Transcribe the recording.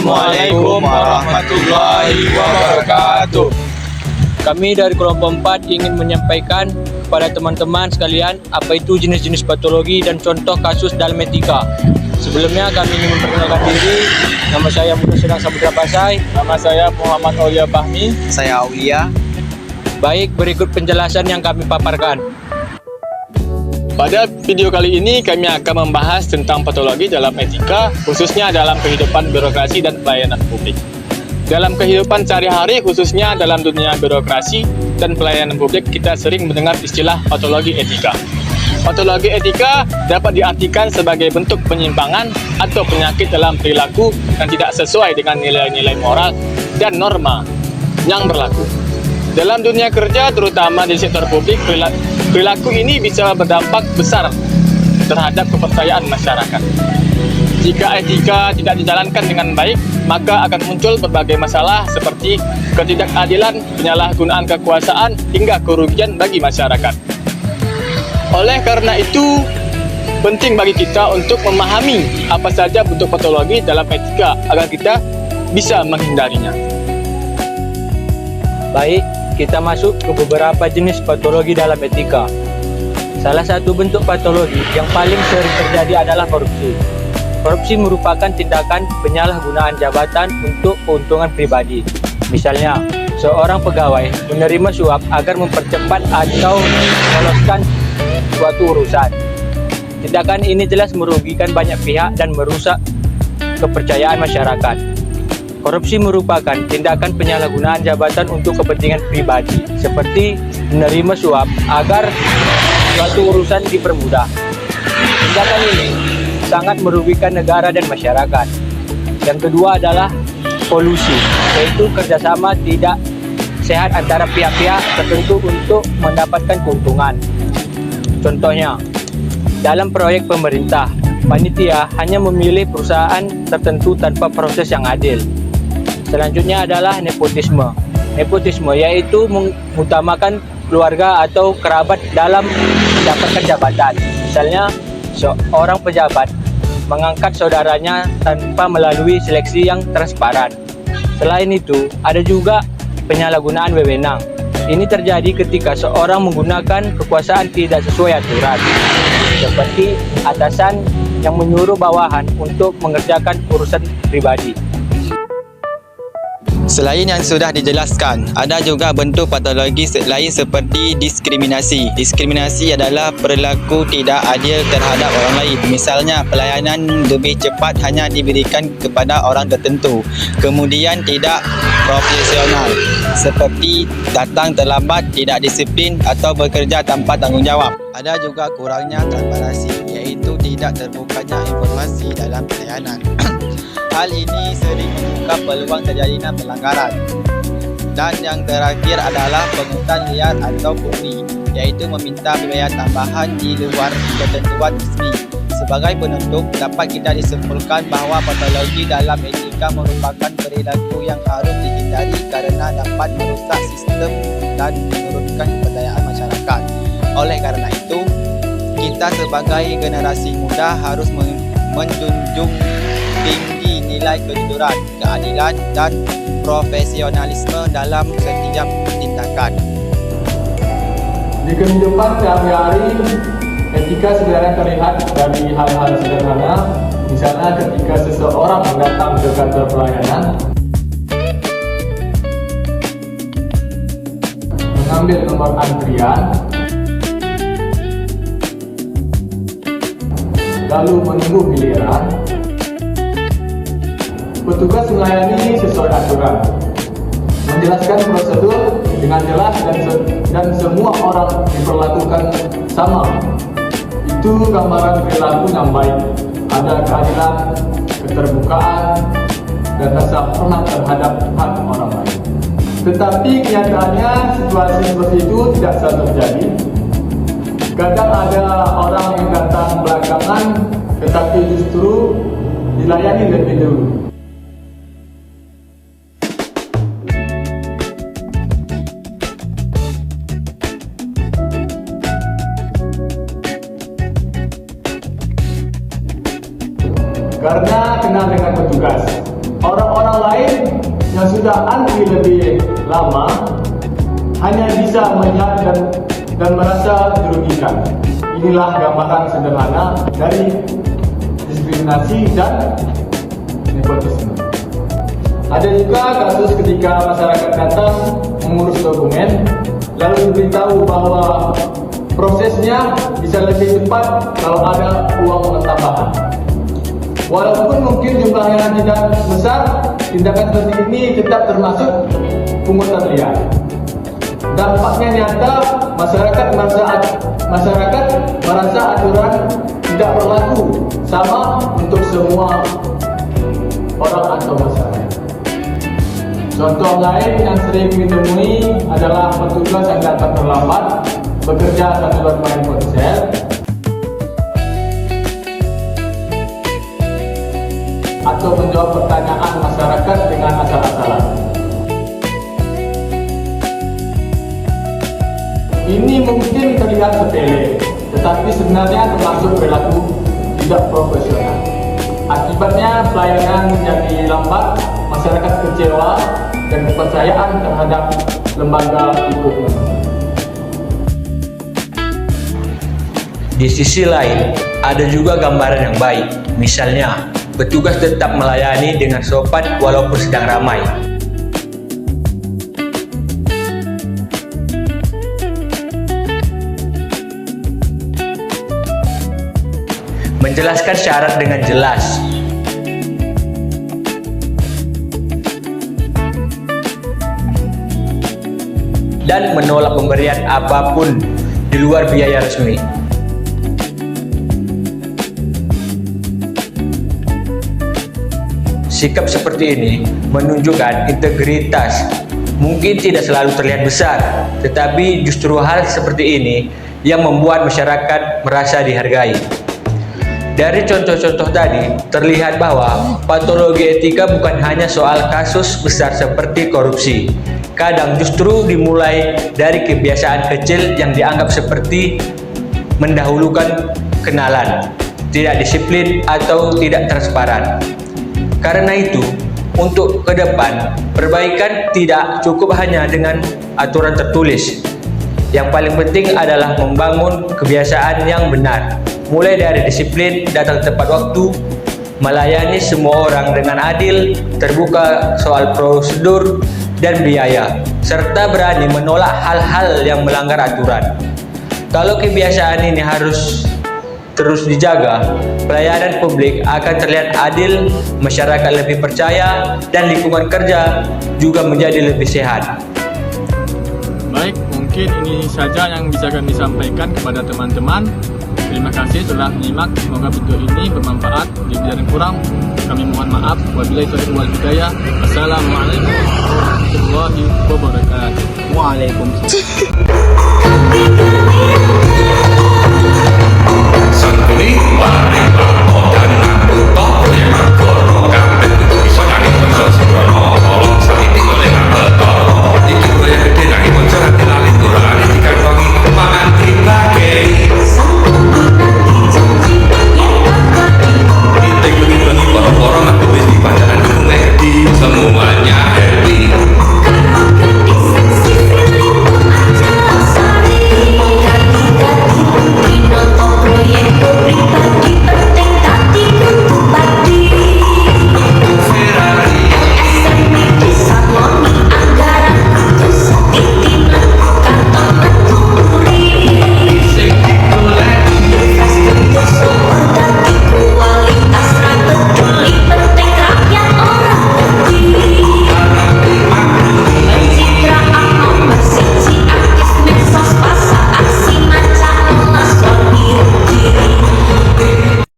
Assalamualaikum warahmatullahi wabarakatuh. Kami dari kelompok 4 ingin menyampaikan kepada teman-teman sekalian apa itu jenis-jenis patologi dan contoh kasus dalam etika. Sebelumnya kami ingin memperkenalkan diri. Nama saya Muda Sedang Samudra Pasai. Nama saya Muhammad Aulia Fahmi. Saya Aulia. Baik, berikut penjelasan yang kami paparkan. Pada video kali ini kami akan membahas tentang patologi dalam etika, khususnya dalam kehidupan birokrasi dan pelayanan publik. Dalam kehidupan sehari-hari, khususnya dalam dunia birokrasi dan pelayanan publik, kita sering mendengar istilah patologi etika. Patologi etika dapat diartikan sebagai bentuk penyimpangan atau penyakit dalam perilaku yang tidak sesuai dengan nilai-nilai moral dan norma yang berlaku. Dalam dunia kerja, terutama di sektor publik, perilaku ini bisa berdampak besar terhadap kepercayaan masyarakat. Jika etika tidak dijalankan dengan baik, maka akan muncul berbagai masalah seperti ketidakadilan, penyalahgunaan kekuasaan, hingga kerugian bagi masyarakat. Oleh karena itu, penting bagi kita untuk memahami apa saja bentuk patologi dalam etika agar kita bisa menghindarinya. Baik, kita masuk ke beberapa jenis patologi dalam etika. Salah satu bentuk patologi yang paling sering terjadi adalah korupsi. Korupsi merupakan tindakan penyalahgunaan jabatan untuk keuntungan pribadi. Misalnya, seorang pegawai menerima suap agar mempercepat atau meloloskan suatu urusan. Tindakan ini jelas merugikan banyak pihak dan merusak kepercayaan masyarakat. Korupsi merupakan tindakan penyalahgunaan jabatan untuk kepentingan pribadi, seperti menerima suap agar suatu urusan dipermudah. Tindakan ini sangat merugikan negara dan masyarakat. Yang kedua adalah kolusi, yaitu kerjasama tidak sehat antara pihak-pihak tertentu untuk mendapatkan keuntungan. Contohnya, dalam proyek pemerintah, panitia hanya memilih perusahaan tertentu tanpa proses yang adil. Selanjutnya adalah nepotisme. Nepotisme yaitu mengutamakan keluarga atau kerabat dalam mendapatkan jabatan. Misalnya, seorang pejabat mengangkat saudaranya tanpa melalui seleksi yang transparan. Selain itu, ada juga penyalahgunaan wewenang. Ini terjadi ketika seorang menggunakan kekuasaan tidak sesuai aturan, seperti atasan yang menyuruh bawahan untuk mengerjakan urusan pribadi. Selain yang sudah dijelaskan, ada juga bentuk patologi lain seperti diskriminasi. Diskriminasi adalah perilaku tidak adil terhadap orang lain. Misalnya, pelayanan lebih cepat hanya diberikan kepada orang tertentu. Kemudian tidak profesional, seperti datang terlambat, tidak disiplin atau bekerja tanpa tanggungjawab. Ada juga kurangnya transparansi, iaitu tidak terbukanya informasi dalam pelayanan. Hal ini sering membuka peluang terjadinya pelanggaran. Dan yang terakhir adalah pungutan liar atau pungli, yaitu meminta biaya tambahan di luar ketentuan resmi. Sebagai penutup, dapat kita disimpulkan bahawa patologi dalam etika merupakan perilaku yang harus dihindari karena dapat merusak sistem dan menurunkan kepercayaan masyarakat. Oleh karena itu, kita sebagai generasi muda harus menjunjung tinggi nilai kejujuran, keadilan, dan profesionalisme dalam setiap tindakan. Di kehidupan sehari-hari, etika sebenarnya terlihat dari hal-hal sederhana, misalnya ketika seseorang datang ke kantor pelayanan, mengambil nomor antrian, lalu menunggu giliran. Petugas melayani sesuai aturan, menjelaskan prosedur dengan jelas dan semua orang diperlakukan sama. Itu gambaran perilaku yang baik. Ada keadilan, keterbukaan, dan rasa hormat terhadap hak orang lain. Tetapi kenyataannya situasi seperti itu tidak selalu terjadi. Kadang ada orang yang datang belakangan, tetapi justru dilayani lebih dulu. Karena kenal dengan petugas, orang-orang orang lain yang sudah antri lebih lama hanya bisa melihat dan merasa dirugikan. Inilah gambaran sederhana dari diskriminasi dan nepotisme. Ada juga kasus ketika masyarakat datang mengurus dokumen, lalu diberitahu bahwa prosesnya bisa lebih cepat kalau ada uang tambahan. Walaupun mungkin jumlahnya tidak besar, tindakan seperti ini tetap termasuk pungutan liar. Dampaknya nyata, masyarakat merasa aturan tidak berlaku sama untuk semua orang atau masyarakat. Contoh lain yang sering ditemui adalah petugas yang datang terlambat, bekerja sambil bermain ponsel, atau menjawab pertanyaan masyarakat dengan asal-asalan. Ini mungkin terlihat sepele, tetapi sebenarnya termasuk perilaku tidak profesional. Akibatnya pelayanan menjadi lambat, masyarakat kecewa, dan kepercayaan terhadap lembaga ikut menurun. Di sisi lain, ada juga gambaran yang baik. Misalnya, petugas tetap melayani dengan sopan walaupun sedang ramai. Menjelaskan syarat dengan jelas. Dan menolak pemberian apapun di luar biaya resmi. Sikap seperti ini menunjukkan integritas. Mungkin tidak selalu terlihat besar, tetapi justru hal seperti ini yang membuat masyarakat merasa dihargai. Dari contoh-contoh tadi, terlihat bahwa patologi etika bukan hanya soal kasus besar seperti korupsi. Kadang justru dimulai dari kebiasaan kecil yang dianggap seperti mendahulukan kenalan, tidak disiplin atau tidak transparan. Karena itu, untuk ke depan, perbaikan tidak cukup hanya dengan aturan tertulis. Yang paling penting adalah membangun kebiasaan yang benar, mulai dari disiplin, datang tepat waktu, melayani semua orang dengan adil, terbuka soal prosedur dan biaya, serta berani menolak hal-hal yang melanggar aturan. Kalau kebiasaan ini harus terus dijaga, pelayanan publik akan terlihat adil, masyarakat lebih percaya, dan lingkungan kerja juga menjadi lebih sehat. Baik, mungkin ini saja yang bisa kami sampaikan kepada teman-teman. Terima kasih telah menyimak. Semoga video ini bermanfaat. Jika ada yang kurang, kami mohon maaf. Wabillahi taufiq wal hidayah. Assalamualaikum warahmatullahi wabarakatuh. Waalaikumsalam. Santuni paring lakon dan aku toh yang makoro kabeh kudu bisa nyanyi bangsa sembrono saiki oleh ngetoro iki gue gede nang bocor ati lali turane dikantongi mangan dibagei kita iki bengi para-para